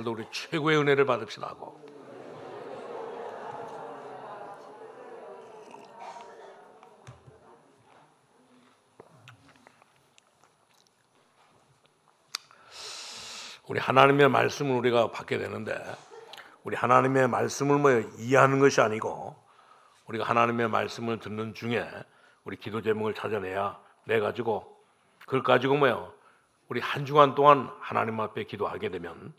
오늘도 우리 최고의 은혜를 받읍시다 하고 우리 하나님의 말씀을 우리가 받게 되는데 우리 하나님의 말씀을 이해하는 것이 아니고 우리가 하나님의 말씀을 듣는 중에 우리 기도 제목을 찾아내야 내 가지고 그걸 가지고 우리 한 주간 동안 하나님 앞에 기도하게 되면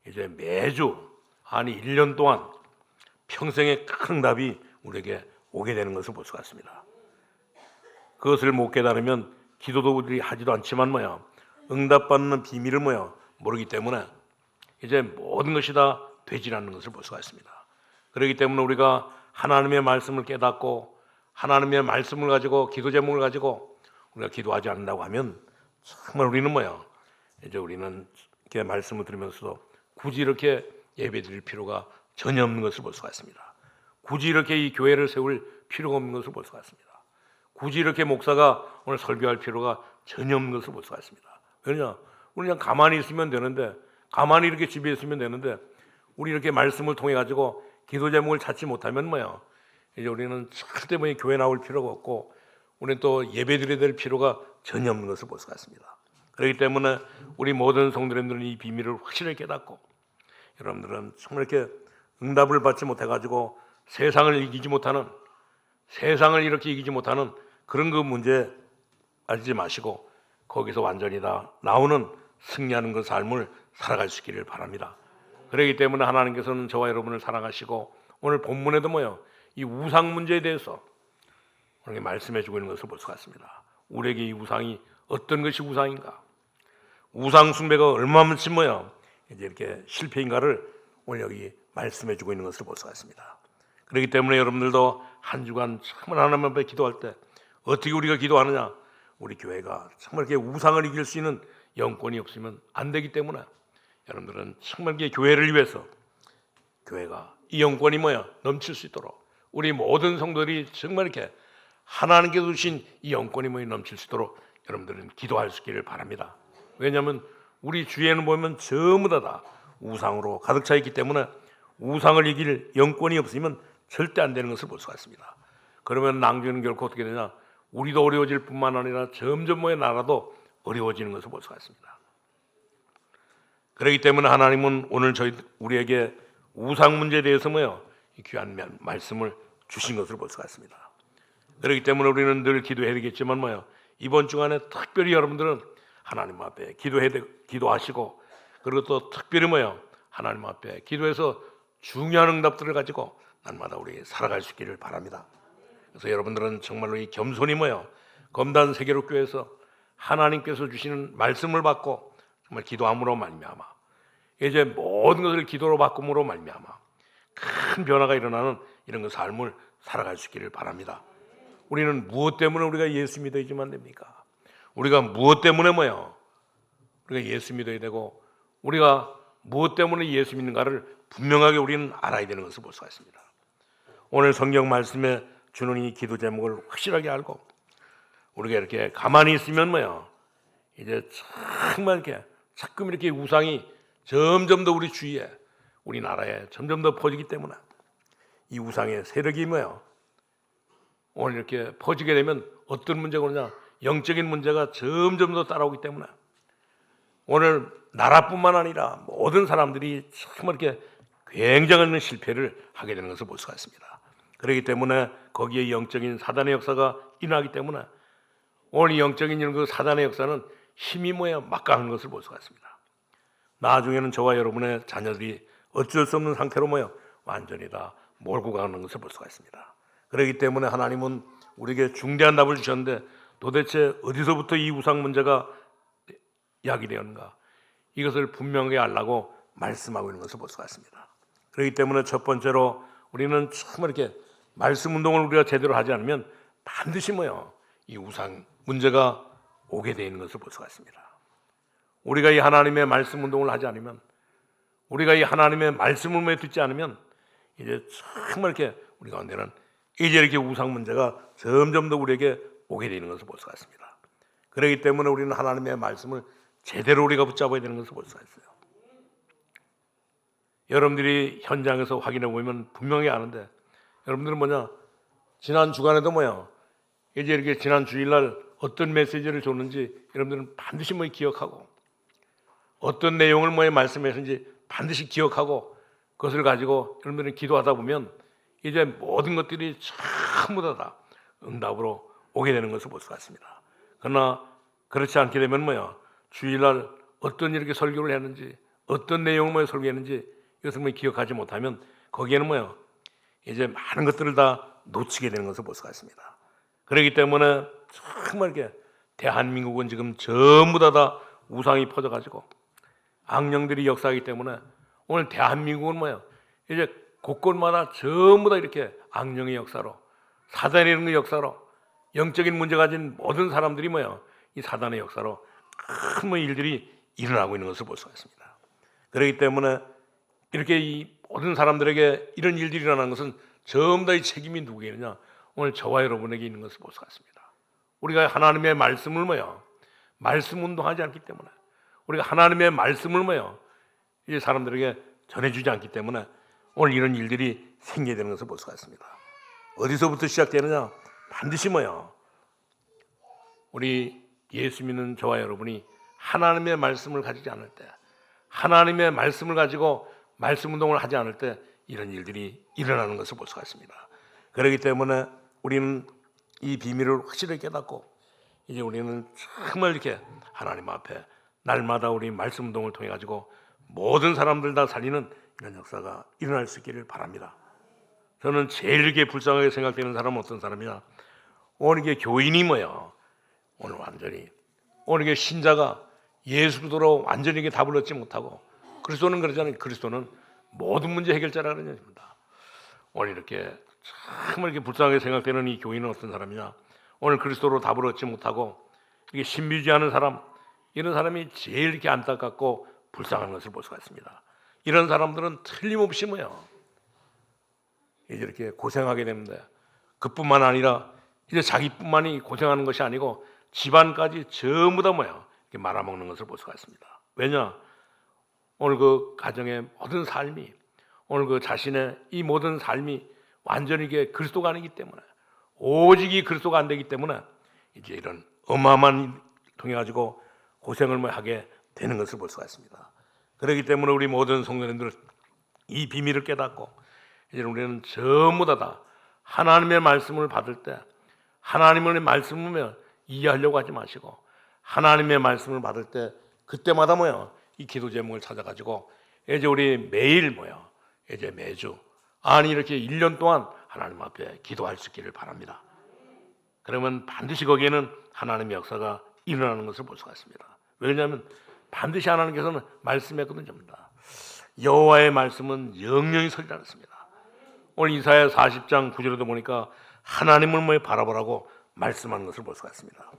이제 매주 아니 1년 동안 평생의 큰 응답이 우리에게 오게 되는 것을 볼 수가 있습니다. 그것을 못 깨달으면 기도도 우리 하지도 않지만 응답받는 비밀을 모르기 때문에 이제 모든 것이 다 되질 않는 것을 볼 수가 있습니다. 그렇기 때문에 우리가 하나님의 말씀을 깨닫고 하나님의 말씀을 가지고 기도 제목을 가지고 우리가 기도하지 않는다고 하면 정말 우리는 이제 우리는 이렇게 말씀을 들으면서도 굳이 이렇게 예배드릴 필요가 전혀 없는 것을 볼 수가 있습니다. 굳이 이렇게 이 교회를 세울 필요가 없는 것을 볼 수가 있습니다. 굳이 이렇게 목사가 오늘 설교할 필요가 전혀 없는 것을 볼 수가 있습니다. 왜냐? 우리 그냥 가만히 있으면 되는데 가만히 이렇게 집에 있으면 되는데 우리 이렇게 말씀을 통해 가지고 기도 제목을 찾지 못하면 이제 우리는 절대 교회 나올 필요가 없고 우리는 또 예배드려야 될 필요가 전혀 없는 것을 볼 수가 있습니다. 그렇기 때문에 우리 모든 성도님들은 이 비밀을 확실히 깨닫고 여러분들은 정말 이렇게 응답을 받지 못해가지고 세상을 이기지 못하는 그런 그 문제 알지 마시고 거기서 완전히 다 나오는 승리하는 그 삶을 살아갈 수 있기를 바랍니다. 그렇기 때문에 하나님께서는 저와 여러분을 사랑하시고 오늘 본문에도 이 우상 문제에 대해서 우리에게 말씀해 주고 있는 것을 볼 수가 있습니다. 우리에게 이 우상이 어떤 것이 우상인가, 우상 숭배가 얼마만치 이제 이렇게 실패인가를 오늘 여기 말씀해 주고 있는 것을 볼 수가 있습니다. 그렇기 때문에 여러분들도 한 주간 정말 하나님 앞에 기도할 때 어떻게 우리가 기도하느냐, 우리 교회가 정말 이렇게 우상을 이길 수 있는 영권이 없으면 안 되기 때문에 여러분들은 정말 이렇게 교회를 위해서 교회가 이 영권이 넘칠 수 있도록 우리 모든 성도들이 정말 이렇게 하나님께서 주신 이 영권이 넘칠 수 있도록 여러분들은 기도할 수 있기를 바랍니다. 왜냐하면 우리 주위에는 보면 전부 다 우상으로 가득 차 있기 때문에 우상을 이길 영권이 없으면 절대 안 되는 것을 볼 수가 있습니다. 그러면 낭비는 결코 어떻게 되냐, 우리도 어려워질 뿐만 아니라 점점 나라도 어려워지는 것을 볼 수가 있습니다. 그렇기 때문에 하나님은 오늘 우리에게 우상 문제에 대해서 이 귀한 말씀을 주신 것을 볼 수가 있습니다. 그렇기 때문에 우리는 늘 기도해야 되겠지만 이번 주간에 특별히 여러분들은 하나님 앞에 기도하시고 그리고 또 특별히 하나님 앞에 기도해서 중요한 응답들을 가지고 날마다 우리 살아갈 수 있기를 바랍니다. 그래서 여러분들은 정말로 이 겸손히 검단 세계로교회에서 하나님께서 주시는 말씀을 받고 정말 기도함으로 말미암아 이제 모든 것을 기도로 바꿈으로 말미암아 큰 변화가 일어나는 이런 그 삶을 살아갈 수 있기를 바랍니다. 우리는 무엇 때문에 우리가 예수 믿어야지만 됩니까? 우리가 무엇 때문에 우리가 예수 믿어야 되고 우리가 무엇 때문에 예수 믿는가를 분명하게 우리는 알아야 되는 것을 볼 수가 있습니다. 오늘 성경 말씀에 주는 이 기도 제목을 확실하게 알고 우리가 이렇게 가만히 있으면 이제 정말 이렇게 자꾸 이렇게 우상이 점점 더 우리 주위에 우리 나라에 점점 더 퍼지기 때문에 이 우상의 세력이 오늘 이렇게 퍼지게 되면 어떤 문제가 오느냐, 영적인 문제가 점점 더 따라오기 때문에 오늘 나라뿐만 아니라 모든 사람들이 정말 이렇게 굉장한 실패를 하게 되는 것을 볼 수가 있습니다. 그렇기 때문에 거기에 영적인 사단의 역사가 일어나기 때문에 오늘 이 영적인 이런 그 사단의 역사는 힘이 막강한 것을 볼 수가 있습니다. 나중에는 저와 여러분의 자녀들이 어쩔 수 없는 상태로 완전히 다 몰고 가는 것을 볼 수가 있습니다. 그렇기 때문에 하나님은 우리에게 중대한 답을 주셨는데 도대체 어디서부터 이 우상 문제가 야기되었는가, 이것을 분명하게 알라고 말씀하고 있는 것을 볼 수가 있습니다. 그렇기 때문에 첫 번째로 우리는 정말 이렇게 말씀 운동을 우리가 제대로 하지 않으면 반드시 이 우상 문제가 오게 되어 있는 것을 볼 수가 있습니다. 우리가 이 하나님의 말씀 운동을 하지 않으면, 우리가 이 하나님의 말씀을 듣지 않으면 이제 정말 이렇게 우리 가운데는 이제 이렇게 우상 문제가 점점 더 우리에게 오게 되는 것을 볼 수가 있습니다. 그렇기 때문에 우리는 하나님의 말씀을 제대로 우리가 붙잡아야 되는 것을 볼 수가 있어요. 여러분들이 현장에서 확인해 보면 분명히 아는데, 여러분들은 뭐냐, 지난 주간에도 뭐야, 이제 이렇게 지난 주일날 어떤 메시지를 줬는지 여러분들은 반드시 뭐 기억하고, 어떤 내용을 뭐 말씀하셨는지 반드시 기억하고, 그것을 가지고 여러분들은 기도하다 보면 이제 모든 것들이 전부 다 응답으로 오게 되는 것을 볼 수가 있습니다. 그러나 그렇지 않게 되면 뭐야, 주일날 어떤 이렇게 설교를 했는지, 어떤 내용을 뭐 설교했는지 이것을 뭐 기억하지 못하면 거기에는 뭐야, 이제 많은 것들을 다 놓치게 되는 것을 볼 수가 있습니다. 그렇기 때문에 정말 이렇게 대한민국은 지금 전부 다 우상이 퍼져가지고 악령들이 역사하기 때문에 오늘 대한민국은 뭐야, 이제 곳곳마다 전부 다 이렇게 악령의 역사로, 사단의 역사로, 영적인 문제 가진 모든 사람들이 뭐야, 이 사단의 역사로 큰 뭐 일들이 일어나고 있는 것을 볼 수가 있습니다. 그렇기 때문에 이렇게 이 모든 사람들에게 이런 일들이 일어나는 것은 전부 다 이 책임이 누구에게냐, 오늘 저와 여러분에게 있는 것을 볼 수가 있습니다. 우리가 하나님의 말씀을 뭐야, 말씀 운동하지 않기 때문에, 우리가 하나님의 말씀을 뭐야, 이 사람들에게 전해주지 않기 때문에 오늘 이런 일들이 생기게 되는 것을 볼 수가 있습니다. 어디서부터 시작되느냐, 반드시 뭐야, 우리 예수 믿는 저와 여러분이 하나님의 말씀을 가지지 않을 때, 하나님의 말씀을 가지고 말씀 운동을 하지 않을 때 이런 일들이 일어나는 것을 볼 수가 있습니다. 그렇기 때문에 우리는 이 비밀을 확실히 깨닫고, 이제 우리는 정말 이렇게 하나님 앞에 날마다 우리 말씀 운동을 통해 가지고 모든 사람들 다 살리는 이런 역사가 일어날 수 있기를 바랍니다. 저는 제일 이렇게 불쌍하게 생각되는 사람은 어떤 사람이냐, 오늘 이게 교인이 뭐야, 오늘 완전히 오늘 이게 신자가 예수 그리스도로 완전히 이게 답을 얻지 못하고, 그리스도는 그러잖아요. 그리스도는 모든 문제 해결자라는 얘기입니다. 오늘 이렇게 정말 이렇게 불쌍하게 생각되는 이 교인은 어떤 사람이냐, 오늘 그리스도로 답을 얻지 못하고 이게 신비주의하는 사람, 이런 사람이 제일 이렇게 안타깝고 불쌍한 것을 볼 수가 있습니다. 이런 사람들은 틀림없이 뭐야, 이제 이렇게 고생하게 되는데, 그뿐만 아니라 이제 자기뿐만이 고생하는 것이 아니고 집안까지 전부 다 뭐야, 이렇게 말아먹는 것을 볼 수가 있습니다. 왜냐, 오늘 그 가정의 모든 삶이, 오늘 그 자신의 이 모든 삶이 완전히 이게 그리스도가 아니기 때문에, 오직 이 그리스도가 안 되기 때문에 이제 이런 어마어마한 통해 가지고 고생을 뭐 하게 되는 것을 볼 수가 있습니다. 그렇기 때문에 우리 모든 성도님들 이 비밀을 깨닫고, 이제 우리는 전부 다 하나님의 말씀을 받을 때 하나님의 말씀을 이해하려고 하지 마시고, 하나님의 말씀을 받을 때 그때마다 뭐야, 이 기도 제목을 찾아가지고 이제 우리 매일 뭐야, 이제 매주, 아니 이렇게 1년 동안 하나님 앞에 기도할 수 있기를 바랍니다. 그러면 반드시 거기에는 하나님의 역사가 일어나는 것을 볼 수가 있습니다. 왜냐하면 반드시 하나님께서는 말씀했거든요. 여호와의 말씀은 영영이 서리라 했습니다. 오늘 이사야 40장 9절에도 보니까 하나님을 뭐 바라보라고 말씀하는 것을 볼 수가 있습니다.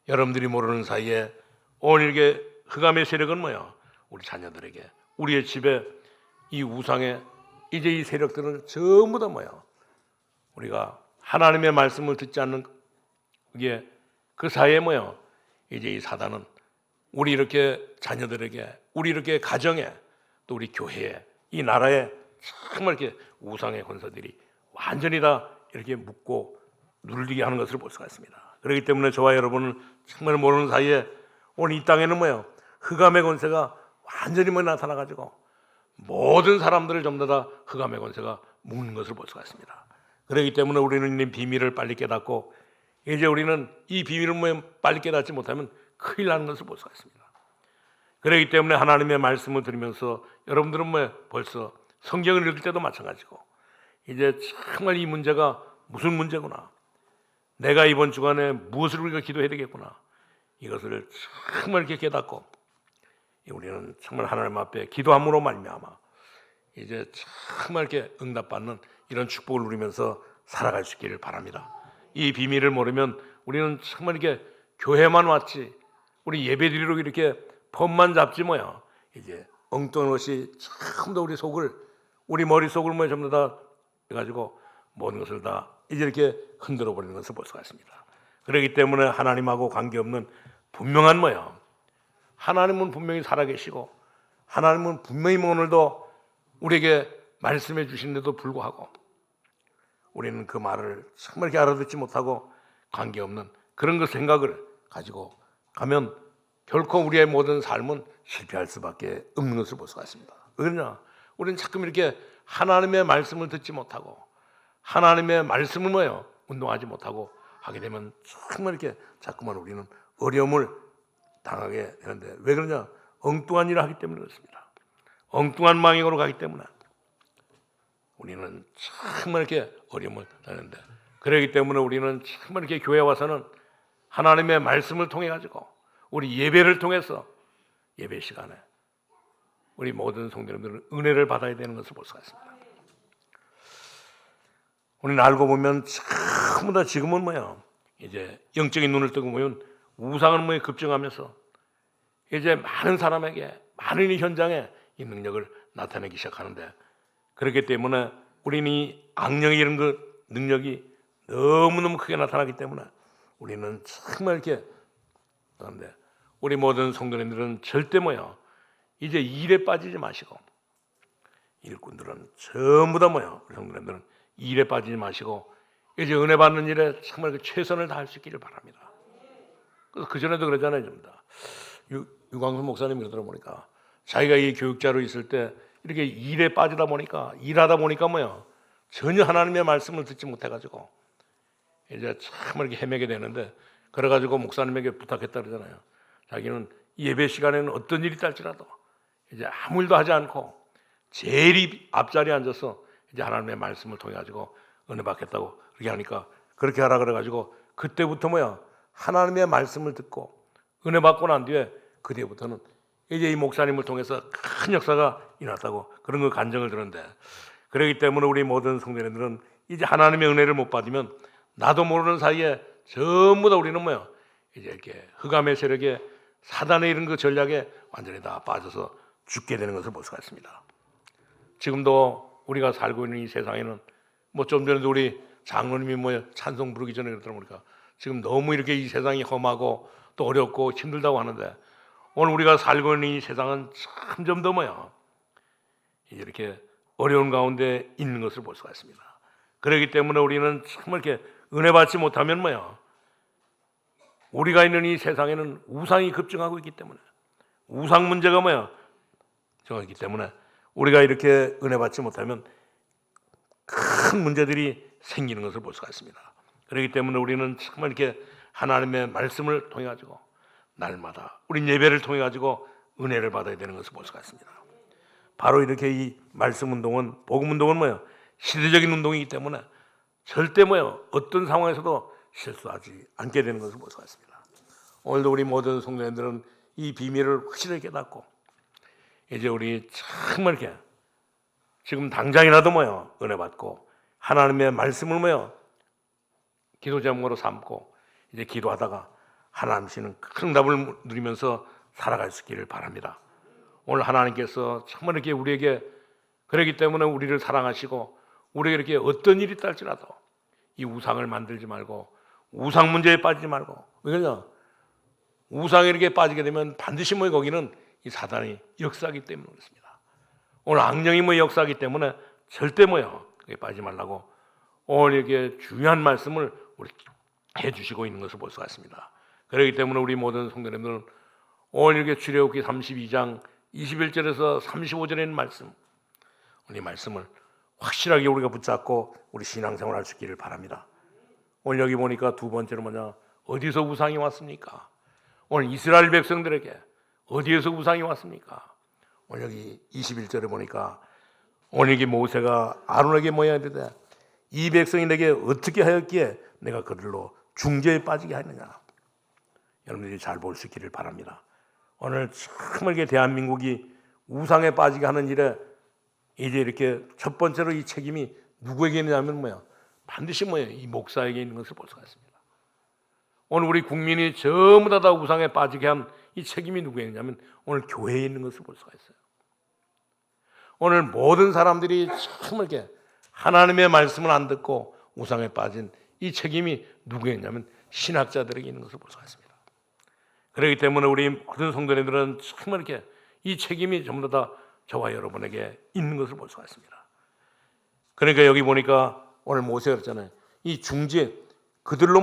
여러분들이 모르는 사이에 오늘 이게 흑암의 세력은 뭐야, 우리 자녀들에게, 우리의 집에 이 우상의 이제 이 세력들은 전부 다 뭐야, 우리가 하나님의 말씀을 듣지 않는 이게 그 사이에 뭐야, 이제 이 사단은 우리 이렇게 자녀들에게, 우리 이렇게 가정에, 또 우리 교회에, 이 나라에 정말 이렇게 우상의 권세들이 완전히 다 이렇게 묶고 눌리게 하는 것을 볼 수가 있습니다. 그렇기 때문에 저와 여러분은 정말 모르는 사이에 오늘 이 땅에는 뭐예요, 흑암의 권세가 완전히 뭐 나타나가지고 모든 사람들을 전부 다 흑암의 권세가 묶는 것을 볼 수가 있습니다. 그렇기 때문에 우리는 이 비밀을 빨리 깨닫고, 이제 우리는 이 비밀을 뭐 빨리 깨닫지 못하면 큰일 나는 것을 볼 수가 있습니다. 그렇기 때문에 하나님의 말씀을 들으면서 여러분들은 뭐 벌써 성경을 읽을 때도 마찬가지고, 이제 정말 이 문제가 무슨 문제구나, 내가 이번 주간에 무엇을 우리가 기도해야 되겠구나, 이것을 정말 이렇게 깨닫고 우리는 정말 하나님 앞에 기도함으로 말미암아 이제 정말 이렇게 응답받는 이런 축복을 누리면서 살아갈 수 있기를 바랍니다. 이 비밀을 모르면 우리는 정말 이렇게 교회만 왔지, 우리 예배드리러 이렇게 법만 잡지 뭐야, 이제 엉뚱한 것이 전부 다 우리 속을, 우리 머릿속을 뭐 전부 다 해가지고 모든 것을 다 이제 이렇게 흔들어 버리는 것을 볼 수가 있습니다. 그렇기 때문에 하나님하고 관계없는 분명한 뭐야, 하나님은 분명히 살아계시고 하나님은 분명히 오늘도 우리에게 말씀해 주시는데도 불구하고 우리는 그 말을 정말 이렇게 알아듣지 못하고 관계없는 그런 그 생각을 가지고 가면 결코 우리의 모든 삶은 실패할 수밖에 없는 것을 볼 수가 있습니다. 왜 그러냐? 우리는 자꾸 이렇게 하나님의 말씀을 듣지 못하고 하나님의 말씀을 운동하지 못하고 하게 되면 정말 이렇게 자꾸만 우리는 어려움을 당하게 되는데, 왜 그러냐? 엉뚱한 일을 하기 때문에 그렇습니다. 엉뚱한 방향으로 가기 때문에 우리는 정말 이렇게 어려움을 당하는데, 그렇기 때문에 우리는 정말 이렇게 교회 와서는 하나님의 말씀을 통해 가지고 우리 예배를 통해서 예배 시간에 우리 모든 성도님들은 은혜를 받아야 되는 것을 볼 수가 있습니다. 우리는 알고 보면 전부 다 지금은 이제 영적인 눈을 뜨고 보면 우상은 급증하면서 이제 많은 사람에게, 많은 이 현장에 이 능력을 나타내기 시작하는데, 그렇기 때문에 우리는 이 악령의 이런 그 능력이 너무너무 크게 나타나기 때문에 우리는 정말 이렇게 그런데 우리 모든 성도님들은 절대 이제 일에 빠지지 마시고, 일꾼들은 전부 다 우리 성도님들은 일에 빠지지 마시고 이제 은혜 받는 일에 정말 그 최선을 다할 수 있기를 바랍니다. 그래서 그 전에도 그러잖아요, 좀 다. 유광수 목사님 그러더라 보니까 자기가 이 교육자로 있을 때 이렇게 일에 빠지다 보니까 일하다 보니까 전혀 하나님의 말씀을 듣지 못해가지고 이제 정말 이렇게 헤매게 되는데, 그래가지고 목사님에게 부탁했다 그러잖아요. 자기는 예배 시간에는 어떤 일이 있달지라도 이제 아무 일도 하지 않고 제일 앞자리에 앉아서 이제 하나님의 말씀을 통해 가지고 은혜 받겠다고 그렇게 하니까, 그렇게 하라 그래가지고 그때부터 하나님의 말씀을 듣고 은혜 받고 난 뒤에 그 뒤부터는 이제 이 목사님을 통해서 큰 역사가 일어났다고 그런 거 간증을 들었는데, 그렇기 때문에 우리 모든 성도님들은 이제 하나님의 은혜를 못 받으면 나도 모르는 사이에 전부 다 우리는 이제 이렇게 흑암의 세력에, 사단의 이런 그 전략에 완전히 다 빠져서 죽게 되는 것을 볼 수가 있습니다. 지금도 우리가 살고 있는 이 세상에는 좀 전에도 우리 장로님이 찬송 부르기 전에 그러더라 보니까 지금 너무 이렇게 이 세상이 험하고 또 어렵고 힘들다고 하는데, 오늘 우리가 살고 있는 이 세상은 점점 더 이렇게 어려운 가운데 있는 것을 볼 수가 있습니다. 그렇기 때문에 우리는 정말 이렇게 은혜 받지 못하면 우리가 있는 이 세상에는 우상이 급증하고 있기 때문에, 우상 문제가 정하기 때문에 우리가 이렇게 은혜 받지 못하면 큰 문제들이 생기는 것을 볼 수가 있습니다. 그렇기 때문에 우리는 정말 이렇게 하나님의 말씀을 통해 가지고 날마다 우리 예배를 통해 가지고 은혜를 받아야 되는 것을 볼 수가 있습니다. 바로 이렇게 이 말씀 운동은, 복음 운동은 시대적인 운동이기 때문에 절대 어떤 상황에서도 실수하지 않게 되는 것을 볼 수가 있습니다. 오늘도 우리 모든 성도님들은 이 비밀을 확실히 깨닫고 이제 우리 정말 이렇게 지금 당장이라도 은혜 받고 하나님의 말씀을 기도 제목으로 삼고 이제 기도하다가 하나님께서는 큰 응답을 누리면서 살아갈 수 있기를 바랍니다. 오늘 하나님께서 정말 이렇게 우리에게, 그렇기 때문에 우리를 사랑하시고 우리에게 이렇게 어떤 일이 있달지라도 이 우상을 만들지 말고 우상 문제에 빠지지 말고, 왜냐? 우상에 이렇게 빠지게 되면 반드시 거기는 이 사단이 역사하기 때문에 그렇습니다. 오늘 악령이 역사하기 때문에 절대 거기에 빠지지 말라고 오늘 이렇게 중요한 말씀을 우리 해주시고 있는 것을 볼 수가 있습니다. 그렇기 때문에 우리 모든 성도님들은 오늘 이렇게 출애굽기 32장 21절에서 35절에 있는 말씀, 우리 말씀을 확실하게 우리가 붙잡고 우리 신앙생활 할 수 있기를 바랍니다. 오늘 여기 보니까 두 번째로 어디서 우상이 왔습니까? 오늘 이스라엘 백성들에게 어디에서 우상이 왔습니까? 오늘 여기 21절에 보니까 오늘 여기 모세가 아론에게 이르되 이 백성이 내게 어떻게 하였기에 내가 그들로 중죄에 빠지게 하느냐. 여러분들이 잘 볼 수 있기를 바랍니다. 오늘 정말 대한민국이 우상에 빠지게 하는 일에 이제 이렇게 첫 번째로 이 책임이 누구에게 있느냐면 반드시 이 목사에게 있는 것을 볼 수가 있습니다. 오늘 우리 국민이 전부 다 우상에 빠지게 한 이 책임이 누구에게 있냐면 오늘 교회에 있는 것을 볼 수가 있어요. 오늘 모든 사람들이 정말 이렇게 하나님의 말씀을 안 듣고 우상에 빠진 이 책임이 누구에게 있냐면 신학자들에게 있는 것을 볼 수가 있습니다. 그렇기 때문에 우리 모든 성도님들은 정말 이렇게 이 책임이 전부 다 저와 여러분에게 있는 것을 볼 수가 있습니다. 그러니까 여기 보니까 오늘 모세가 그랬잖아요. 이 중재, 그들로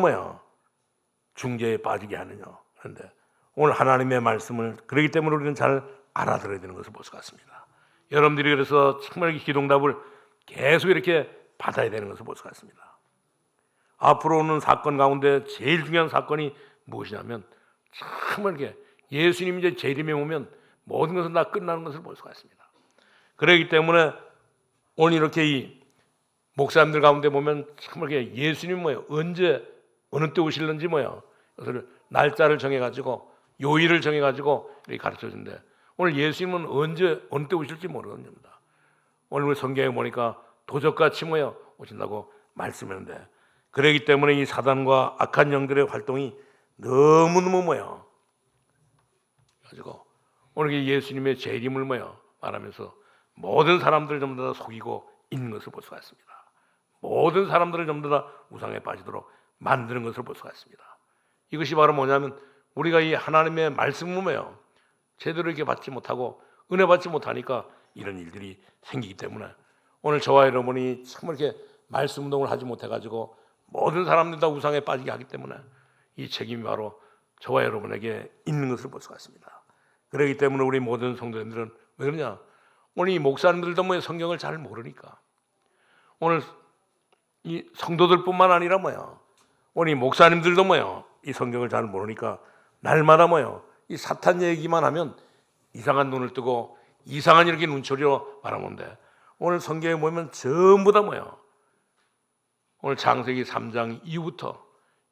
중재에 빠지게 하느냐. 그런데 오늘 하나님의 말씀을 그렇기 때문에 우리는 잘 알아들어야 되는 것을 볼 수가 있습니다. 여러분들이 그래서 정말 기도응답을 계속 이렇게 받아야 되는 것을 볼 수가 있습니다. 앞으로 오는 사건 가운데 제일 중요한 사건이 무엇이냐면 정말 이렇게 예수님이 이제 재림에 오면 모든 것은 다 끝나는 것을 볼 수가 있습니다. 그렇기 때문에 오늘 이렇게 이 목사님들 가운데 보면 정말 이렇게 예수님 언제 어느 때 오실는지 그것을 날짜를 정해가지고 요일을 정해가지고 이렇게 가르쳐 준대. 오늘 예수님은 언제 어느 때 오실지 모르겠습니다. 오늘 우리 성경에 보니까 도적같이 오신다고 말씀했는데, 그렇기 때문에 이 사단과 악한 영들의 활동이 너무너무 가지고 오늘 예수님의 재림을 말하면서 모든 사람들을 전부 다 속이고 있는 것을 볼 수가 있습니다. 모든 사람들을 전부 다 우상에 빠지도록 만드는 것을 볼 수가 있습니다. 이것이 바로 뭐냐면 우리가 이 하나님의 말씀을 제대로 이렇게 받지 못하고 은혜 받지 못하니까 이런 일들이 생기기 때문에 오늘 저와 여러분이 정말 이렇게 말씀 운동을 하지 못해가지고 모든 사람들이 다 우상에 빠지게 하기 때문에 이 책임이 바로 저와 여러분에게 있는 것을 볼 수가 있습니다. 그렇기 때문에 우리 모든 성도님들은 왜 그러냐? 오늘 이 목사님들도 성경을 잘 모르니까 오늘 이 성도들뿐만 아니라 오늘 이 목사님들도 이 성경을 잘 모르니까 날마다 이 사탄 얘기만 하면 이상한 눈을 뜨고 이상한 이렇게 눈초리로 바라보는데 오늘 성경에 보면 전부 다 오늘 창세기 3장 이후부터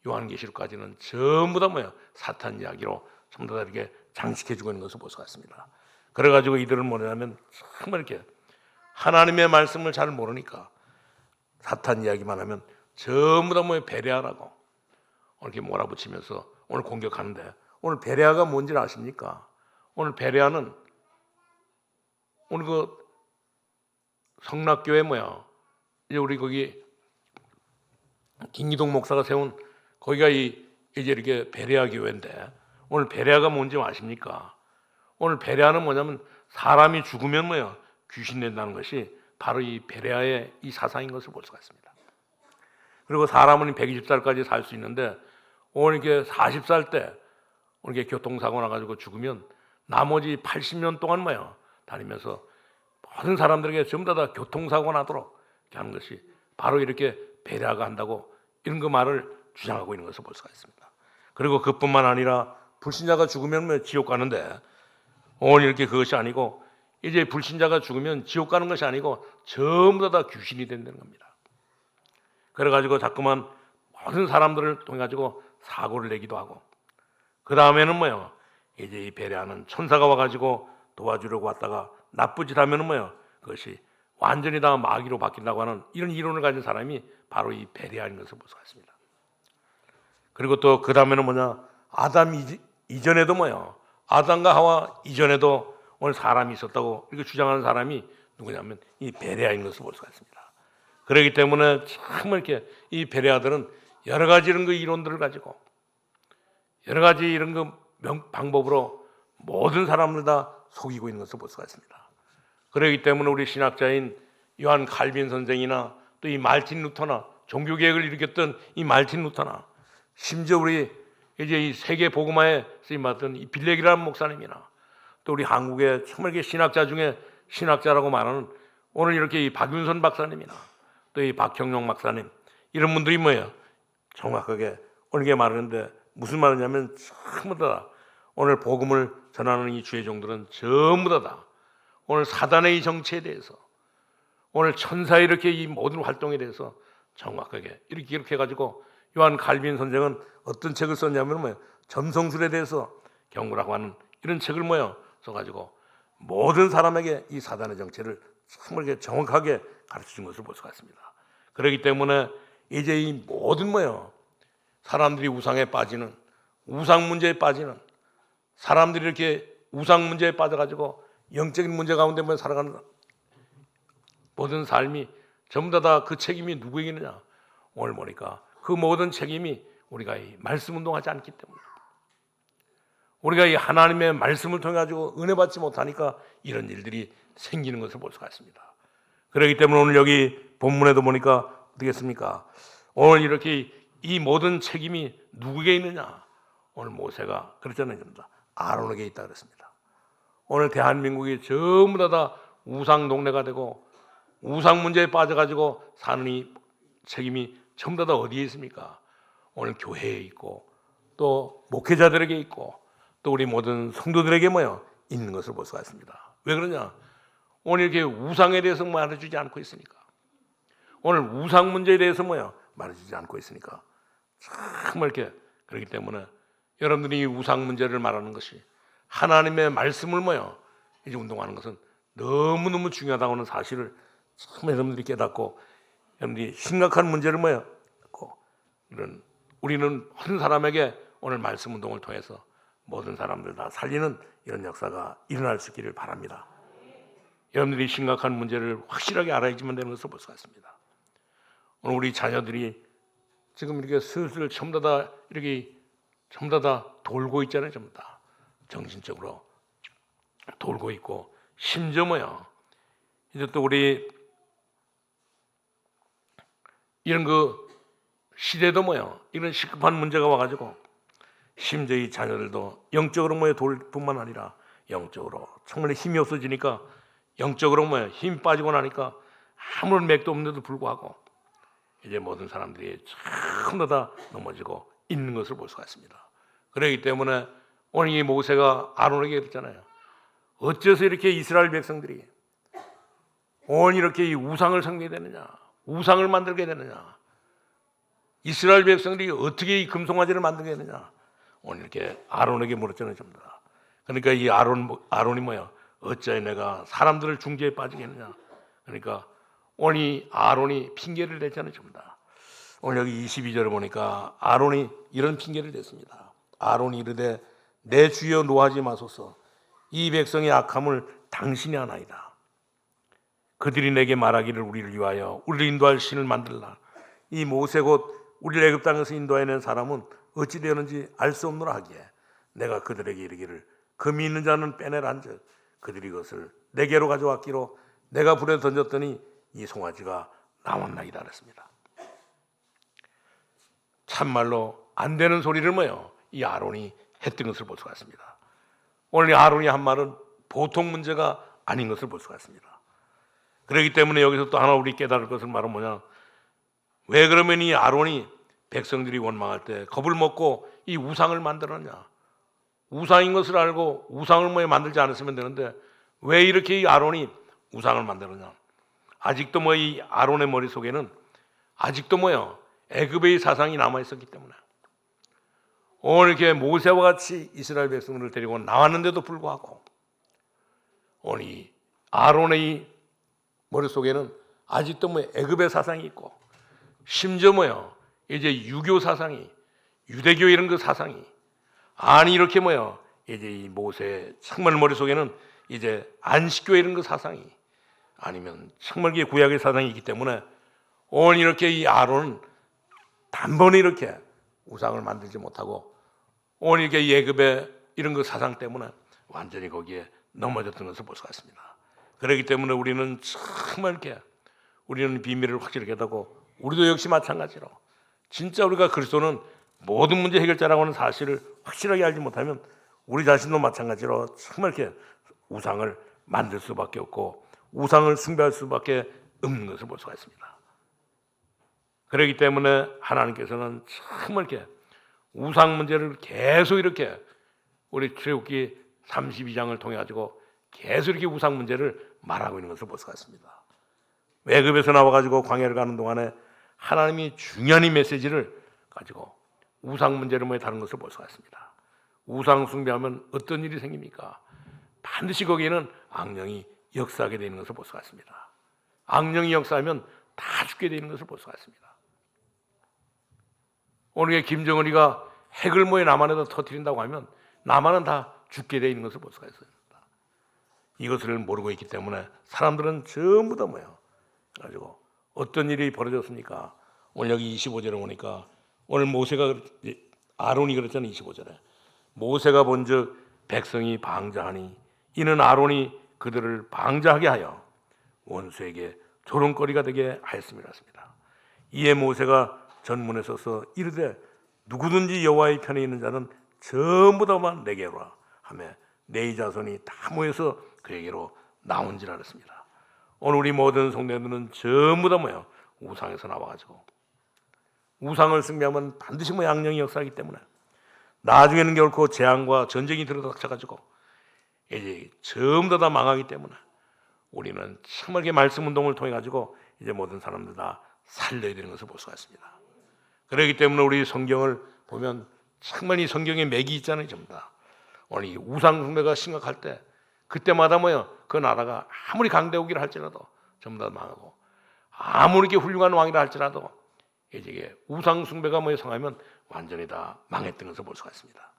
요한계시록까지는 전부 다 사탄 이야기로 전부 다 이렇게 장식해주고 있는 것을 볼 수가 있습니다. 그래가지고 이들은 뭐냐면 정말 이렇게 하나님의 말씀을 잘 모르니까 사탄 이야기만 하면 전부 다 베레아라고 이렇게 몰아붙이면서 오늘 공격하는데, 오늘 베레아가 뭔지 아십니까? 오늘 베레아는 오늘 그 성락교회 이제 우리 거기 김기동 목사가 세운 거기가 이제 이렇게 베레아 교회인데 오늘 베레아가 뭔지 아십니까? 오늘 베레아는 뭐냐면 사람이 죽으면 귀신 낸다는 것이 바로 이 베레아의 이 사상인 것을 볼 수가 있습니다. 그리고 사람은 120살까지 살 수 있는데 오늘 이렇게 40살 때 오늘 이렇게 교통사고 나가지고 죽으면 나머지 80년 동안 다니면서 모든 사람들에게 전부 다 교통사고 나도록 이렇게 하는 것이 바로 이렇게 베레아가 한다고 이런 그 말을 주장하고 있는 것을 볼 수가 있습니다. 그리고 그뿐만 아니라 불신자가 죽으면 지옥 가는데 오늘 이렇게 그것이 아니고 이제 불신자가 죽으면 지옥 가는 것이 아니고 전부 다 귀신이 된다는 겁니다. 그래가지고 자꾸만 모든 사람들을 통해 가지고 사고를 내기도 하고 그 다음에는 이제 이 베레아는 천사가 와가지고 도와주려고 왔다가 나쁜 짓 하면은 그것이 완전히 다 마귀로 바뀐다고 하는 이런 이론을 가진 사람이 바로 이 베레아인 것을 볼 수가 있습니다. 그리고 또 그 다음에는 아담 이전에도 아담과 하와 이전에도 오늘 사람이 있었다고 이렇게 주장하는 사람이 누구냐면 이 베레아인 것을 볼 수가 있습니다. 그렇기 때문에 정말 이렇게 이 베레아들은 여러 가지 이런 그 이론들을 가지고 여러 가지 이런 그 방법으로 모든 사람을 다 속이고 있는 것을 볼 수가 있습니다. 그렇기 때문에 우리 신학자인 요한 칼빈 선생이나 또 이 말틴 루터나 종교개혁을 일으켰던 이 말틴 루터나 심지어 우리 이제 이 세계 복음화에 쓰임 받던 이 빌렉이라는 목사님이나 또 우리 한국의 정말 신학자 중에 신학자라고 말하는 오늘 이렇게 이 박윤선 박사님이나 또 이 박형용 박사님 이런 분들이 정확하게 오늘 이게 말하는데 무슨 말이냐면 전부 다 오늘 복음을 전하는 이 주의 종들은 전부 다 오늘 사단의 이 정치에 대해서 오늘 천사의 이렇게 이 모든 활동에 대해서 정확하게 이렇게 해가지고 요한 칼빈 선생은 어떤 책을 썼냐면 점성술에 대해서 경고라고 하는 이런 책을 써가지고 모든 사람에게 이 사단의 정체를 정말 정확하게 가르쳐 준 것을 볼 수가 있습니다. 그렇기 때문에 이제 이 모든 사람들이 우상에 빠지는 우상 문제에 빠지는 사람들이 이렇게 우상 문제에 빠져가지고 영적인 문제 가운데 살아가는 모든 삶이 전부 다 그 책임이 누구에게 있느냐? 오늘 보니까 그 모든 책임이 우리가 이 말씀 운동하지 않기 때문에 우리가 이 하나님의 말씀을 통해 가지고 은혜 받지 못하니까 이런 일들이 생기는 것을 볼 수가 있습니다. 그렇기 때문에 오늘 여기 본문에도 보니까 어떻겠습니까? 오늘 이렇게 이 모든 책임이 누구에게 있느냐? 오늘 모세가 그랬잖아요. 아론에게 있다 그랬습니다. 오늘 대한민국이 전부 다 우상 동네가 되고 우상 문제에 빠져가지고 사는 이 책임이 전부 다 어디에 있습니까? 오늘 교회에 있고 또 목회자들에게 있고 또 우리 모든 성도들에게 있는 것을 볼 수가 있습니다. 왜 그러냐? 오늘 이렇게 우상에 대해서 말해주지 않고 있으니까, 오늘 우상 문제에 대해서 말해주지 않고 있으니까 정말 이렇게 그렇기 때문에 여러분들이 이 우상 문제를 말하는 것이 하나님의 말씀을 이제 운동하는 것은 너무너무 중요하다고 하는 사실을 참 여러분들이 깨닫고 여러분들이 심각한 문제를 이런 우리는 한 사람에게 오늘 말씀 운동을 통해서 모든 사람들 다 살리는 이런 역사가 일어날 수 있기를 바랍니다. 여러분들이 심각한 문제를 확실하게 알아야지만 되는 것을 볼 수가 있습니다. 오늘 우리 자녀들이 지금 이렇게 슬슬 전부 다 돌고 있잖아요. 전부 다 정신적으로 돌고 있고, 심지어 이제 또 우리 이런 시대도 이런 시급한 문제가 와가지고 심지어 이 자녀들도 영적으로 돌 뿐만 아니라 영적으로 정말 힘이 없어지니까, 영적으로 힘 빠지고 나니까 아무런 맥도 없는데도 불구하고 이제 모든 사람들이 전부 다 넘어지고 있는 것을 볼 수가 있습니다. 그렇기 때문에 오늘 이 모세가 아론에게 그랬잖아요. 어째서 이렇게 이스라엘 백성들이 오늘 이렇게 이 우상을 섬기게 되느냐, 우상을 만들게 되느냐, 이스라엘 백성들이 어떻게 이 금송아지를 만들게 되느냐, 오늘 이렇게 아론에게 물었잖아요. 전부 다. 그러니까 이 아론이 어찌하여 내가 사람들을 중재에 빠지겠느냐. 그러니까 오늘 이 아론이 핑계를 댔잖아요. 전부 다. 오늘 여기 22절을 보니까 아론이 이런 핑계를 댔습니다. 아론이 이르되 내 주여 노하지 마소서. 이 백성의 악함을 당신이 아나이다. 그들이 내게 말하기를 우리를 위하여 우리를 인도할 신을 만들라. 이 모세 곧 우리를 애굽 땅에서 인도해낸 사람은 어찌 되었는지 알 수 없노라 하기에 내가 그들에게 이르기를 금이 있는 자는 빼내란즉 그들이 그것을 내게로 가져왔기로 내가 불에 던졌더니 이 송아지가 나왔나이다 그랬습니다. 참말로 안 되는 소리를 이 아론이 했던 것을 볼 수가 있습니다. 오늘 이 아론이 한 말은 보통 문제가 아닌 것을 볼 수가 있습니다. 그렇기 때문에 여기서 또 하나 우리 깨달을 것은 바로 왜 그러면 이 아론이 백성들이 원망할 때 겁을 먹고 이 우상을 만들었냐? 우상인 것을 알고 우상을 만들지 않았으면 되는데 왜 이렇게 이 아론이 우상을 만들었냐? 아직도 이 아론의 머릿속에는 아직도 애굽의 사상이 남아 있었기 때문에 오늘 이렇게 모세와 같이 이스라엘 백성들을 데리고 나왔는데도 불구하고 오늘 이 아론의 머릿속에는 아직도 애굽의 사상이 있고, 심지어 이제 유교 사상이, 유대교 이런 사상이, 아니 이렇게 이제 이 모세 정말 머릿속에는 이제 안식교 이런 사상이, 아니면 정말 구약의 사상이 있기 때문에 오늘 이렇게 이 아론은 단번에 이렇게 우상을 만들지 못하고 오늘 이렇게 예굽의 이런 사상 때문에 완전히 거기에 넘어졌던 것을 볼 수가 있습니다. 그렇기 때문에 우리는 정말 우리는 비밀을 확실히 깨닫고, 우리도 역시 마찬가지로 진짜 우리가 그리스도는 모든 문제 해결자라고 하는 사실을 확실하게 알지 못하면 우리 자신도 마찬가지로 정말 우상을 만들 수밖에 없고 우상을 숭배할 수밖에 없는 것을 볼 수가 있습니다. 그렇기 때문에 하나님께서는 정말 우상 문제를 계속 이렇게 우리 출애굽기 32장을 통해 가지고 계속 이렇게 우상 문제를 말하고 있는 것을 볼 수가 있습니다. 애굽에서 나와가지고 광야를 가는 동안에 하나님이 중요한 이 메시지를 가지고 우상 문제를 다룬 것을 볼 수가 있습니다. 우상 숭배하면 어떤 일이 생깁니까? 반드시 거기에는 악령이 역사하게 되는 것을 볼 수가 있습니다. 악령이 역사하면 다 죽게 되는 것을 볼 수가 있습니다. 오늘 김정은이가 핵을 남한에다 터뜨린다고 하면 남한은 다 죽게 되는 것을 볼 수가 있습니다. 이것을 모르고 있기 때문에 사람들은 전부 다 가지고 어떤 일이 벌어졌습니까? 오늘 여기 25절에 보니까 오늘 모세가 아론이 그랬잖아요. 25절에 모세가 본즉 백성이 방자하니 이는 아론이 그들을 방자하게 하여 원수에게 조롱거리가 되게 하였음이라 했습니다. 이에 모세가 전문에 서서 이르되 누구든지 여호와의 편에 있는 자는 전부 다만 내게로 와 하며 네 자손이 다 모여서 그에게로 나온지라 했습니다. 오늘 우리 모든 성도들은 전부 다 모여 우상에서 나와가지고 우상을 숭배하면 반드시 양령이 역사하기 때문에 나중에는 결코 재앙과 전쟁이 들어닥쳐가지고 이제 전부 다 망하기 때문에 우리는 참하게 말씀 운동을 통해 가지고 이제 모든 사람들 다 살려야 되는 것을 볼 수가 있습니다. 그렇기 때문에 우리 성경을 보면 정말 이 성경에 맥이 있잖아요. 전부 다 오늘 이 우상 숭배가 심각할 때 그때마다 그 나라가 아무리 강대국이라 할지라도 전부 다 망하고 아무리 이렇게 훌륭한 왕이라 할지라도 이제 우상 숭배가 성하면 완전히 다 망했던 것을 볼 수가 있습니다.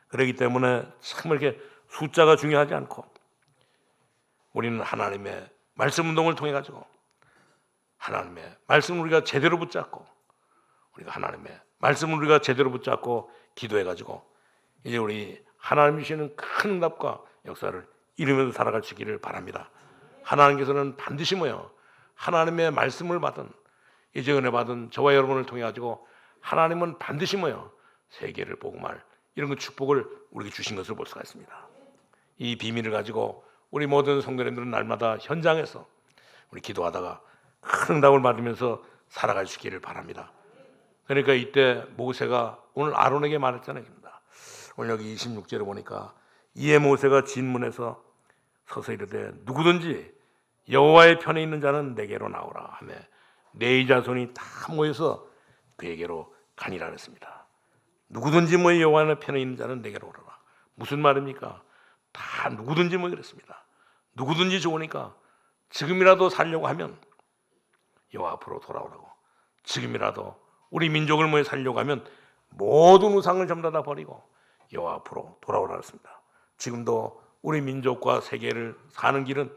그렇기 때문에 정말 이렇게 숫자가 중요하지 않고 우리는 하나님의 말씀 운동을 통해 가지고 하나님의 말씀을 우리가 제대로 붙잡고 우리가 하나님의 말씀을 우리가 제대로 붙잡고 기도해 가지고 이제 우리 하나님이 주시는 큰 응답과 역사를 이루면서 살아갈 수 있기를 바랍니다. 하나님께서는 반드시 하나님의 말씀을 받은 이제 은혜 받은 저와 여러분을 통해 가지고 하나님은 반드시 세계를 복음할 이런 축복을 우리에게 주신 것을 볼 수가 있습니다. 이 비밀을 가지고 우리 모든 성도님들은 날마다 현장에서 우리 기도하다가 큰 응답을 받으면서 살아갈 수 있기를 바랍니다. 그러니까 이때 모세가 오늘 아론에게 말했잖아요. 오늘 여기 26절에 보니까 이에 모세가 진문에서 서서 이르되 누구든지 여호와의 편에 있는 자는 내게로 나오라 하며 네 자손이 다 모여서 그에게로 가니라 했습니다. 누구든지 여호와의 편에 있는 자는 내게로 오라. 무슨 말입니까? 다 누구든지 그랬습니다. 누구든지 좋으니까 지금이라도 살려고 하면 여호와 앞으로 돌아오라고. 지금이라도 우리 민족을 살려고 하면 모든 우상을 전부 다 버리고 여호와 앞으로 돌아오라 했습니다. 지금도 우리 민족과 세계를 사는 길은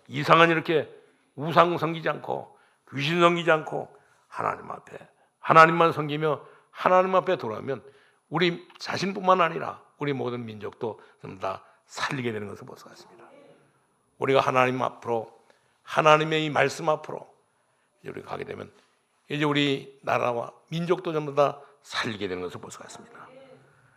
이상한 이렇게 우상 섬기지 않고 귀신 섬기지 않고 하나님 앞에 하나님만 섬기며 하나님 앞에 돌아오면 우리 자신뿐만 아니라 우리 모든 민족도 전부 다 살리게 되는 것을 볼 수가 있습니다. 우리가 하나님 앞으로 하나님의 이 말씀 앞으로 우리가 가게 되면 이제 우리 나라와 민족도 전부 다 살리게 되는 것을 볼 수가 있습니다.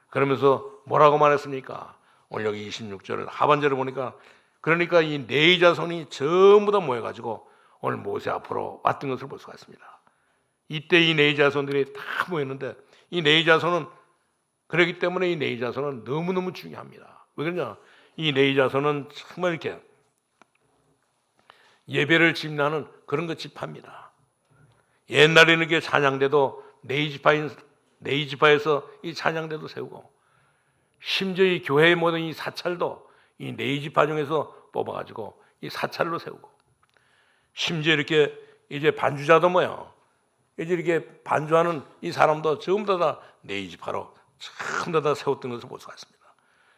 그러면서 뭐라고 말했습니까? 오늘 여기 26절 하반절을 보니까 그러니까 이 네 자손이 전부 다 모여가지고 오늘 모세 앞으로 왔던 것을 볼 수가 있습니다. 이때 이 네 자손들이 다 모였는데 이 네 자손은 그렇기 때문에 이 네 자손은 너무너무 중요합니다. 왜 그러냐? 이 네 자손은 정말 이렇게 예배를 집례하는 그런 거 집합니다. 옛날에는 이게 찬양대도 네 지파에서 이 찬양대도 세우고 심지어 이 교회의 모든 이 사찰도 이 네 지파 중에서 뽑아가지고 이 사찰로 세우고 심지어 이렇게 이제 반주자도 이제 이렇게 반주하는 이 사람도 전부 다 네 지파로 전부 다 세웠던 것을 볼 수가 있습니다.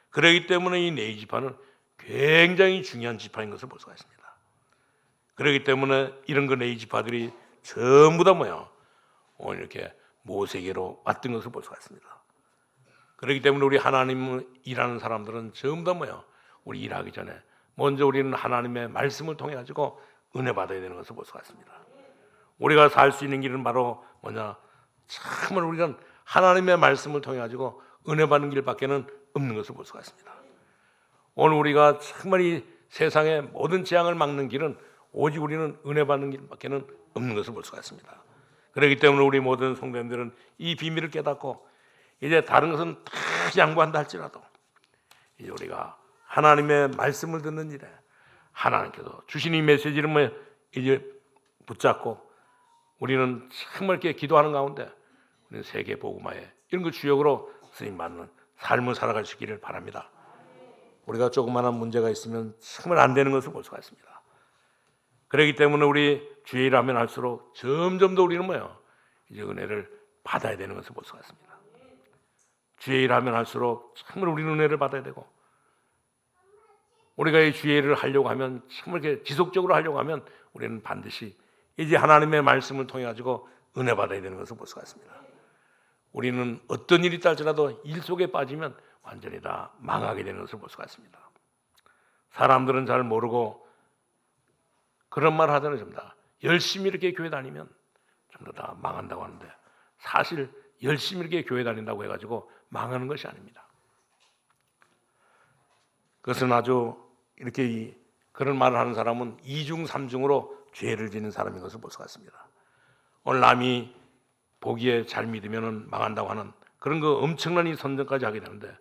그렇기 때문에 이 네 지파는 굉장히 중요한 지파인 것을 볼 수가 있습니다. 그렇기 때문에 이런 네 지파들이 전부 다 오늘 이렇게 모세에게로 왔던 것을 볼 수가 있습니다. 그렇기 때문에 우리 하나님을 일하는 사람들은 전부 다 우리 일하기 전에 먼저 우리는 하나님의 말씀을 통해 가지고 은혜 받아야 되는 것을 볼 수가 있습니다. 우리가 살 수 있는 길은 바로 정말 우리가 하나님의 말씀을 통해 가지고 은혜 받는 길밖에는 없는 것을 볼 수가 있습니다. 오늘 우리가 정말 이 세상의 모든 재앙을 막는 길은 오직 우리는 은혜 받는 길밖에는 없는 것을 볼 수가 있습니다. 그렇기 때문에 우리 모든 성도님들은 이 비밀을 깨닫고 이제 다른 것은 다 양보한다 할지라도 이제 우리가 하나님의 말씀을 듣는 일에 하나님께서 주신 이 메시지를 이제 붙잡고 우리는 정말 이렇게 기도하는 가운데 우리는 세계 복음화에 이런 거 주역으로 쓰임 받는 삶을 살아갈 수 있기를 바랍니다. 우리가 조그마한 문제가 있으면 정말 안 되는 것을 볼 수가 있습니다. 그렇기 때문에 우리 주의 일 하면 할수록 점점 더 우리는 이제 은혜를 받아야 되는 것을 볼 수가 있습니다. 주의 일 하면 할수록 정말 우리는 은혜를 받아야 되고 우리가 이 주의 일을 하려고 하면 정말 이렇게 지속적으로 하려고 하면 우리는 반드시 이제 하나님의 말씀을 통해 가지고 은혜 받아야 되는 것을 볼 수가 있습니다. 우리는 어떤 일이 있다 할지라도 일 속에 빠지면 완전히 다 망하게 되는 것을 볼 수가 있습니다. 사람들은 잘 모르고 그런 말 하잖아요. 전부 다 열심히 이렇게 교회 다니면 전부 다 망한다고 하는데, 사실 열심히 이렇게 교회 다닌다고 해가지고 망하는 것이 아닙니다. 그것은 아주 이렇게 그런 말을 하는 사람은 이중삼중으로 죄를 짓는 사람인 것을 볼 수가 있습니다. 오늘 남이 보기에 잘 믿으면 망한다고 하는 그런 거 엄청난 이 선전까지 하게 되는데,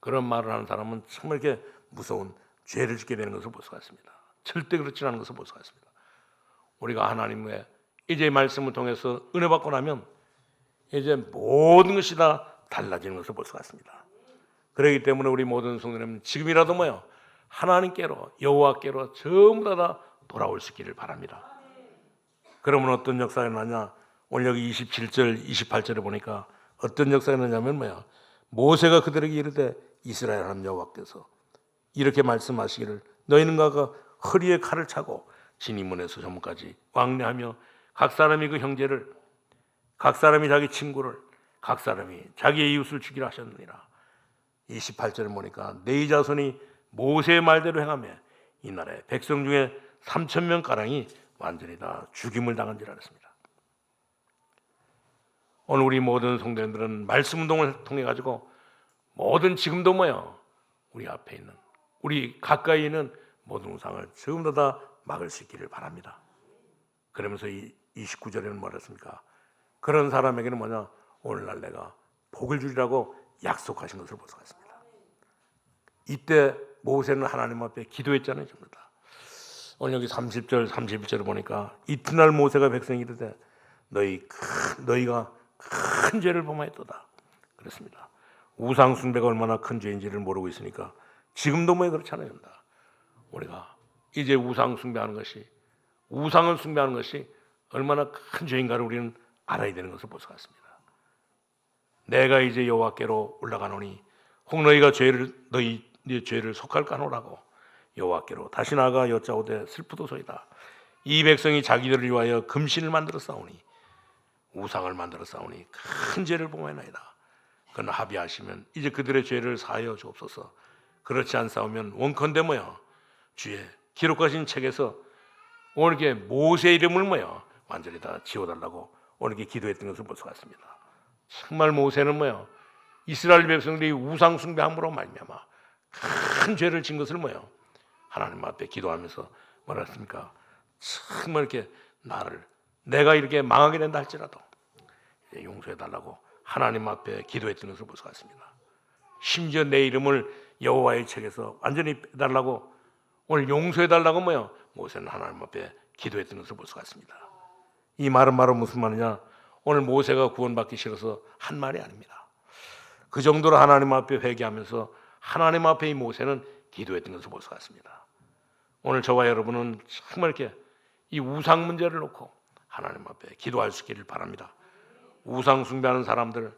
그런 말을 하는 사람은 정말 이렇게 무서운 죄를 짓게 되는 것을 볼 수가 있습니다. 절대 그렇지 않은 것을 볼 수가 있습니다. 우리가 하나님의 이제 말씀을 통해서 은혜 받고 나면 이제 모든 것이 다 달라지는 것을 볼 수가 있습니다. 그렇기 때문에 우리 모든 성도님 지금이라도 하나님께로, 여호와께로 전부 다 돌아올 수 있기를 바랍니다. 그러면 어떤 역사가 일어나냐? 오늘 여기 27절 28절에 보니까 어떤 역사가 일어나냐면 모세가 그들에게 이르되 이스라엘 하나님 여호와께서 이렇게 말씀하시기를 너희는 가가 허리에 칼을 차고 진입문에서 저문까지 왕래하며 각 사람이 그 형제를, 각 사람이 자기 친구를, 각 사람이 자기의 이웃을 죽이라 하셨느니라. 28절을 보니까 네 자손이 모세의 말대로 행하며 이 나라의 백성 중에 3,000명 가량이 완전히 다 죽임을 당한지라 했습니다. 오늘 우리 모든 성도님들은 말씀 운동을 통해 가지고 모든 지금도 우리 앞에 있는, 우리 가까이 있는 모든 우상을 전부 다 막을 수 있기를 바랍니다. 그러면서 이 29절에는 뭐라 했습니까? 그런 사람에게는 오늘날 내가 복을 주리라고 약속하신 것을 볼 수가 있습니다. 이때 모세는 하나님 앞에 기도했잖아요. 전부 다. 오늘 여기 30절 31절을 보니까 이튿날 모세가 백성이 이르되 너희가 큰 죄를 범하였도다 그랬습니다. 우상 숭배가 얼마나 큰 죄인지를 모르고 있으니까 지금도 그렇잖아요. 우리가 이제 우상을 숭배하는 것이 얼마나 큰 죄인가를 우리는 알아야 되는 것을 볼 수가 있습니다. 내가 이제 여호와께로 올라가노니 혹 너희가 너희 죄를 속할까 하노라고 여호와께로 다시 나아가 여짜오되 슬프도소이다. 이 백성이 자기들을 위하여 금신을 만들어 싸우니, 우상을 만들어 싸우니 큰 죄를 범하나이다. 그러나 합의하시면 이제 그들의 죄를 사하여 주옵소서. 그렇지 않사오면 원컨대 주의 기록하신 책에서 오늘 이렇게 모세 이름을 완전히 다 지워달라고 오늘 이렇게 기도했던 것을 볼 수가 있습니다. 정말 모세는 이스라엘 백성들이 우상 숭배함으로 말미암아 큰 죄를 진 것을 하나님 앞에 기도하면서 뭐라 했습니까? 정말 이렇게 내가 이렇게 망하게 된다 할지라도 용서해달라고 하나님 앞에 기도했던 것을 볼 수가 있습니다. 심지어 내 이름을 여호와의 책에서 완전히 빼달라고, 오늘 용서해달라고 모세는 하나님 앞에 기도했던 것을 볼 수가 있습니다. 이 말은 바로 무슨 말이냐? 오늘 모세가 구원받기 싫어서 한 말이 아닙니다. 그 정도로 하나님 앞에 회개하면서 하나님 앞에 이 모세는 기도했던 것을 볼 수가 있습니다. 오늘 저와 여러분은 정말 이렇게 이 우상 문제를 놓고 하나님 앞에 기도할 수 있기를 바랍니다. 우상 숭배하는 사람들,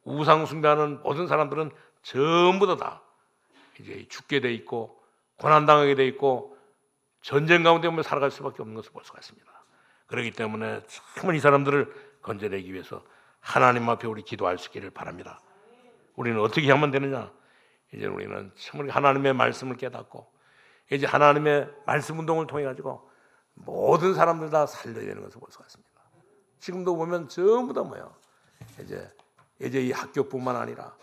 우상 숭배하는 모든 사람들은 전부 다 이제 죽게 돼 있고 고난당하게 돼 있고 전쟁 가운데 살아갈 수밖에 없는 것을 볼 수가 있습니다. 그렇기 때문에 정말 이 사람들을 건져내기 위해서 하나님 앞에 우리 기도할 수 있기를 바랍니다. 우리는 어떻게 하면 되느냐? 이제 우리는 정말 하나님의 말씀을 깨닫고 이제 하나님의 말씀 운동을 통해 가지고 모든 사람들 다 살려야 되는 것을 볼 수가 있습니다. 지금도 보면 전부 다 이제 이 학교뿐만 아니라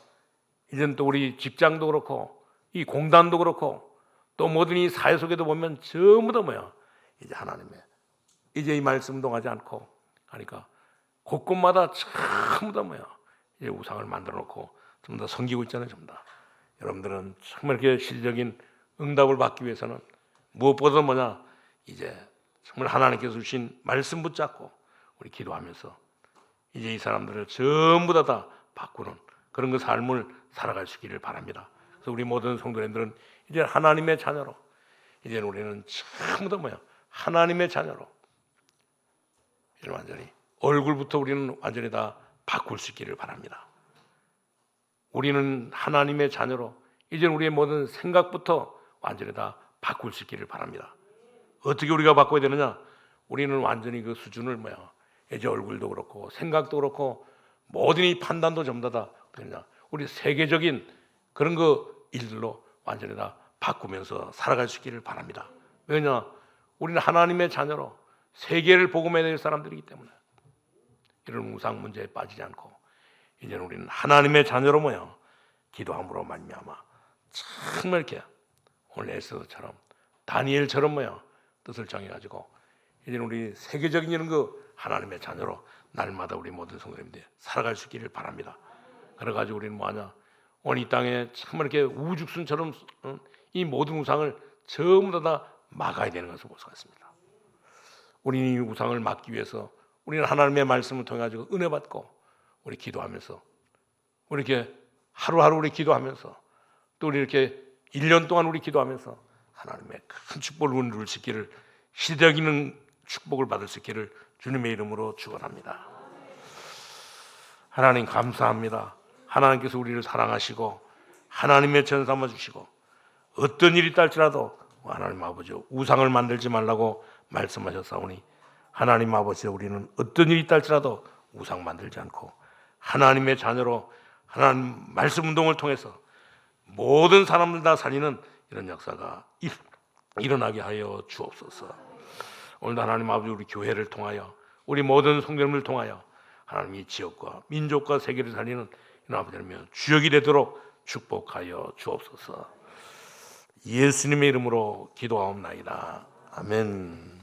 이제는 또 우리 직장도 그렇고 이 공단도 그렇고 또 모든 이 사회 속에도 보면 전부 다 이제 하나님의 이제 이 말씀 운동하지 않고 하니까 곳곳마다 전부 다 이제 우상을 만들어 놓고 전부 다 섬기고 있잖아요. 전부 다. 여러분들은 정말 이렇게 실질적인 응답을 받기 위해서는 무엇보다 이제 정말 하나님께서 주신 말씀 붙잡고 우리 기도하면서 이제 이 사람들을 전부 다 바꾸는 그런 그 삶을 살아갈 수 있기를 바랍니다. 그래서 우리 모든 성도님들은 이제 하나님의 자녀로, 이제 우리는 전부 다 하나님의 자녀로 이제 완전히 얼굴부터 우리는 완전히 다 바꿀 수 있기를 바랍니다. 우리는 하나님의 자녀로 이제 우리의 모든 생각부터 완전히 다 바꿀 수 있기를 바랍니다. 어떻게 우리가 바꿔야 되느냐? 우리는 완전히 그 수준을 이제 얼굴도 그렇고 생각도 그렇고 모든 이 판단도 전부 다 그냥 우리 세계적인 그런 그 일들로 완전히 다 바꾸면서 살아갈 수 있기를 바랍니다. 왜냐? 우리는 하나님의 자녀로 세계를 복음해야 될 사람들이기 때문에 이런 우상 문제에 빠지지 않고 이제는 우리는 하나님의 자녀로 모여 기도함으로 말미암아 정말 이렇게 오늘 에스더처럼 다니엘처럼 모여 뜻을 정해가지고 이제는 우리 세계적인 이런 그 하나님의 자녀로 날마다 우리 모든 성도님들 살아갈 수 있기를 바랍니다. 그래가지고 우리는 뭐하냐? 오늘 이 땅에 정말 이렇게 우죽순처럼 이 모든 우상을 전부 다 막아야 되는 것을 볼 수가 있습니다. 우리는 이 우상을 막기 위해서 우리는 하나님의 말씀을 통해 가지고 은혜 받고 우리 기도하면서 우리 이렇게 하루하루 우리 기도하면서 또 우리 이렇게 1년 동안 우리 기도하면서 하나님의 큰 축복을 누릴 수 있기를 시대적 있는 축복을 받을 수 있기를 주님의 이름으로 축원합니다. 하나님 감사합니다. 하나님께서 우리를 사랑하시고 하나님의 전 삼아 주시고 어떤 일이 있달지라도 하나님 아버지 우상을 만들지 말라고 말씀하셨사오니 하나님 아버지 우리는 어떤 일이 있달지라도 우상 만들지 않고 하나님의 자녀로 하나님 말씀 운동을 통해서 모든 사람들 다 살리는 이런 역사가 일어나게 하여 주옵소서. 오늘도 하나님 아버지 우리 교회를 통하여 우리 모든 성도님을 통하여 하나님 이 지역과 민족과 세계를 살리는 이런 아버지라며 주역이 되도록 축복하여 주옵소서. 예수님의 이름으로 기도하옵나이다. 아멘.